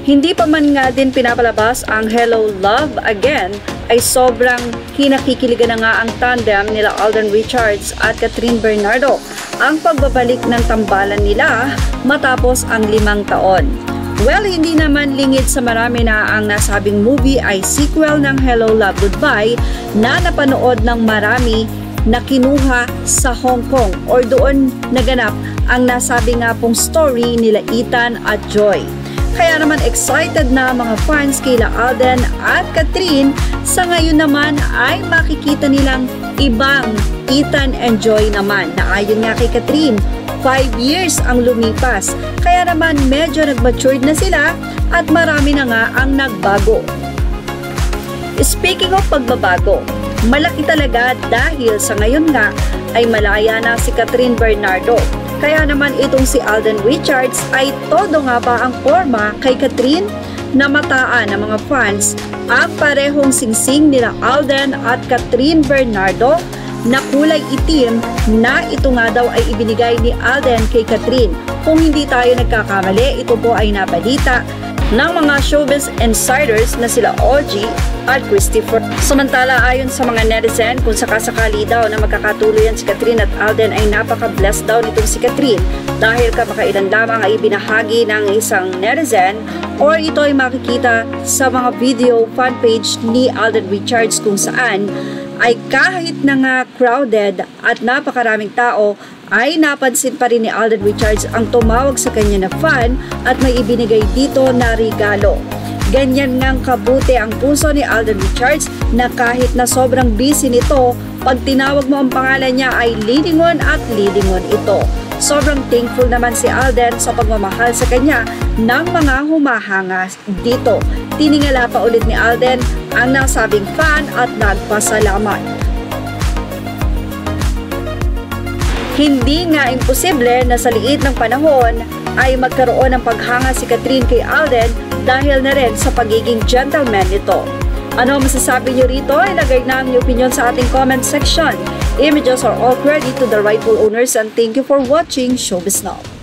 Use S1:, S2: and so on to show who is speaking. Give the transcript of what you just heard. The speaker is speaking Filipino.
S1: Hindi pa man nga din pinapalabas ang Hello Love Again, ay sobrang kinakikiligan na nga ang tandem nila Alden Richards at Catherine Bernardo, ang pagbabalik ng tambalan nila matapos ang 5 taon. Well, hindi naman lingid sa marami na ang nasabing movie ay sequel ng Hello Love Goodbye na napanood ng marami na kinuha sa Hong Kong or doon naganap ang nasabi nga pong story nila Ethan at Joy. Kaya naman excited na mga fans kila Alden at Catherine sa ngayon naman ay makikita nilang ibang Ethan and Joy naman na ayon nga kay Catherine, 5 years ang lumipas. Kaya naman medyo nag-matured na sila at marami na nga ang nagbago. Speaking of pagbabago, malaki talaga dahil sa ngayon nga ay malaya na si Catherine Bernardo. Kaya naman itong si Alden Richards ay todo nga pa ang forma kay Catherine na mataan ng mga fans ang parehong singsing nila Alden at Catherine Bernardo na kulay itim na ito nga daw ay ibinigay ni Alden kay Catherine. Kung hindi tayo nagkakamali, ito po ay nabalita ng mga showbiz insiders na sila OG at Christopher. Samantala, ayon sa mga netizen, kung sakasakali daw na magkakatuluyan si Catherine at Alden ay napaka-blessed daw nitong si Catherine dahil kamakailan lamang ay binahagi ng isang netizen or ito ay makikita sa mga video fan page ni Alden Richards kung saan ay kahit na nga crowded at napakaraming tao ay napansin pa rin ni Alden Richards ang tumawag sa kanya na fan at may ibinigay dito na regalo. Ganyan ngang kabuti ang puso ni Alden Richards na kahit na sobrang busy nito, pag tinawag mo ang pangalan niya ay lilingon at lilingon ito. Sobrang thankful naman si Alden sa pagmamahal sa kanya ng mga humahanga dito. Tiningala pa ulit ni Alden ang nasabing fan at nagpasalamat. Hindi nga imposible na sa liit ng panahon ay magkaroon ng paghanga si Catherine kay Alden dahil na rin sa pagiging gentleman nito. Ano masasabi nyo rito? Ilagay na ang opinion sa ating comment section. Images are all credit to the rightful owners and thank you for watching Showbiz Now.